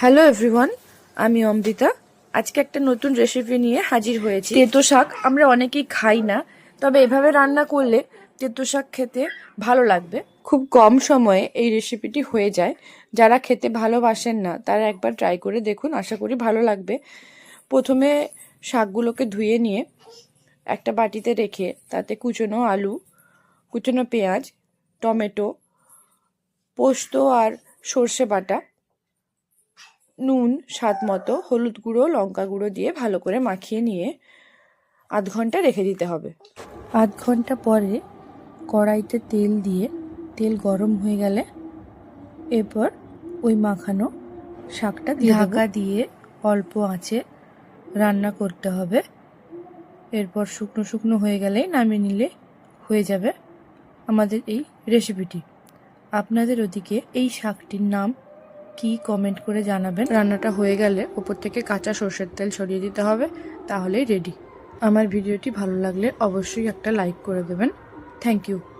Hello everyone, আমি অমৃতা। আজকে একটা নতুন রেসিপি নিয়ে হাজির হয়েছি। তেতো শাক আমরা অনেকেই খাই না, তবে এভাবে রান্না করলে তেতো শাক খেতে ভালো লাগবে। খুব কম সময়ে এই রেসিপিটি হয়ে যায়। যারা খেতে ভালোবাসেন না তারা একবার ট্রাই করে দেখুন, আশা করি ভালো লাগবে। প্রথমে শাকগুলোকে ধুয়ে নিয়ে একটা বাটিতে রেখে তাতে কুচনো আলু, কুচনো পেঁয়াজ, টমেটো, পোস্ত আর সর্ষে বাটা, নুন স্বাদ মতো, হলুদ গুঁড়ো, লঙ্কা গুঁড়ো দিয়ে ভালো করে মাখিয়ে নিয়ে আধ ঘন্টা রেখে দিতে হবে। আধ ঘন্টা পরে কড়াইতে তেল দিয়ে তেল গরম হয়ে গেলে এরপর ওই মাখানো শাকটা দিয়ে ঢাকা দিয়ে অল্প আঁচে রান্না করতে হবে। এরপর শুকনো শুকনো হয়ে গেলেই নামিয়ে নিলে হয়ে যাবে আমাদের এই রেসিপিটি। আপনাদের ওদিকে এই শাকটির নাম কি কমেন্ট করে জানাবেন। রান্নাটা হয়ে গেলে ওপর থেকে কাঁচা সর্ষের তেল ছড়িয়ে দিতে হবে, তাহলেই রেডি। আমার ভিডিওটি ভালো লাগলে অবশ্যই একটা লাইক করে দেবেন। Thank you.